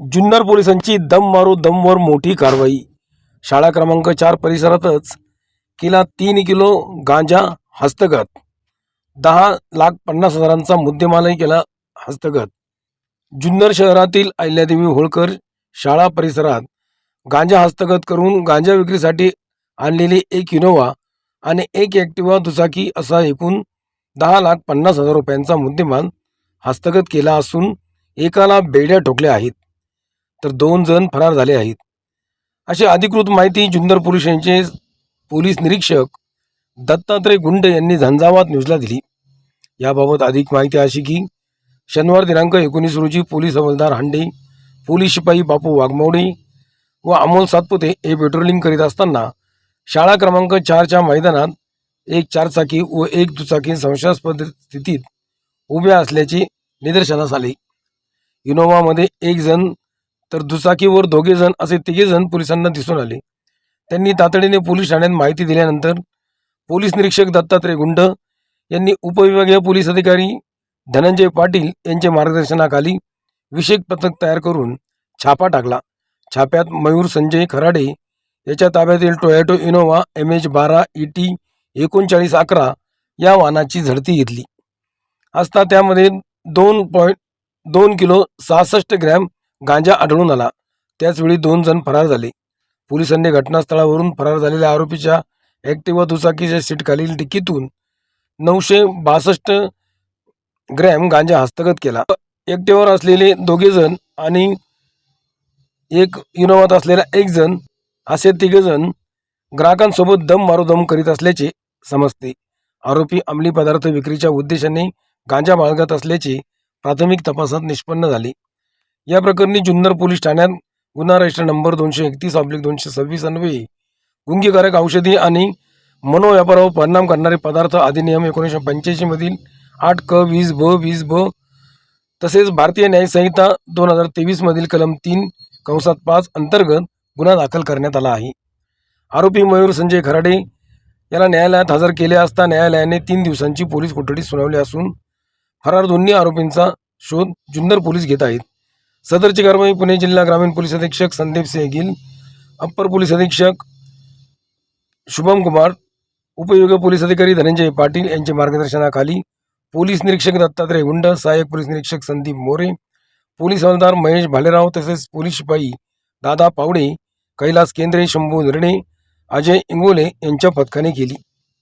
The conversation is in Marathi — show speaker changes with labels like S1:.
S1: जुन्नर पोलिसांची दम मारो दमवर मोठी कारवाई। शाळा क्रमांक 4 परिसरातच केला 3 किलो गांजा हस्तगत। 10,50,000चा मुद्देमालही केला हस्तगत। जुन्नर शहरातील अहिल्यादेवी होळकर शाळा परिसरात गांजा हस्तगत करून गांजा विक्रीसाठी आणलेली एक इनोवा आणि एक ॲक्टिवा दुचाकी असा एकूण 10,50,000 रुपयांचा मुद्देमाल हस्तगत केला असून एकाला बेड्या ठोकल्या आहेत, तर 2 जण फरार झाले आहेत, अशी अधिकृत माहिती जुन्नर पोलिसांचे पोलीस निरीक्षक दत्तात्रय गुंड यांनी झंझावात न्यूजला दिली। याबाबत अधिक माहिती अशी की शनिवार दिनांक 19 रोजी पोलीस हवालदार हांडे, पोलीस शिपाई बापू वाघमोडे व अमोल सातपुते हे पेट्रोलिंग करीत असताना शाळा क्रमांक 4च्या मैदानात एक चारचाकी व एक दुचाकी संशयास्पद स्थितीत उभ्या असल्याचे निदर्शनास आले। इनोवामध्ये 1 जण तर दुचाकीवर 2 जण असे 3 जण पोलिसांना दिसून आले। त्यांनी तातडीने पोलीस ठाण्यात माहिती दिल्यानंतर पोलीस निरीक्षक दत्तात्रय गुंड यांनी उपविभागीय पोलीस अधिकारी धनंजय पाटील यांच्या मार्गदर्शनाखाली विशेष पथक तयार करून छापा टाकला। छाप्यात मयूर संजय खराडे याच्या ताब्यातील टोयोटो इनोवा MH12 ET 3911 या वाहनाची झडती घेतली असता त्यामध्ये 2.2 किलो 66 ग्रॅम गांजा आढळून आला। त्याचवेळी 2 जण फरार झाले। पोलिसांनी घटनास्थळावरून फरार झालेल्या आरोपीच्या ॲक्टिवा दुचाकीच्या सीटखालील डिक्कीतून 962 ग्रॅम गांजा हस्तगत केला। ॲक्टिवावर असलेले 2 जण आणि एक इनोवात असलेला 1 जण असे 3 जण ग्राहकांसोबत दम मारोदम करीत असल्याचे समजते। आरोपी अंमली पदार्थ विक्रीच्या उद्देशाने गांजा बाळगत असल्याचे प्राथमिक तपासात निष्पन्न झाले। या प्रकरणी जुन्नर पोलीस ठाण्यात गुन्हा रजिस्टर नंबर 231/226 अन्वये गुंगीकारक औषधी आणि मनोव्यापारावर परिणाम करणारे पदार्थ अधिनियम 1985 मधील 8 क 20 ब 20 ब तसेच भारतीय न्याय संहिता 2023 मधील कलम 3(5) अंतर्गत गुन्हा दाखल करण्यात आला आहे। आरोपी मयूर संजय खराडे याला न्यायालयात हजर केले असता न्यायालयाने 3 दिवसांची पोलीस कोठडी सुनावली असून फरार दोन्ही आरोपींचा शोध जुन्नर पोलीस घेत आहेत। सदरची कारवाई पुणे जिल्हा ग्रामीण पोलीस अधीक्षक संदीप सिंह गिल, अप्पर पोलीस अधीक्षक शुभम कुमार, उपविभागीय पोलीस अधिकारी धनंजय पाटील यांच्या मार्गदर्शनाखाली पोलीस निरीक्षक दत्तात्रय गुंड, सहाय्यक पोलीस निरीक्षक संदीप मोरे, पोलीस हवालदार महेश भालेराव तसेच पोलीस शिपाई दादा पावडे, कैलास केंद्रे, शंभू निर्णे, अजय इंगोले यांच्या पथकाने केली।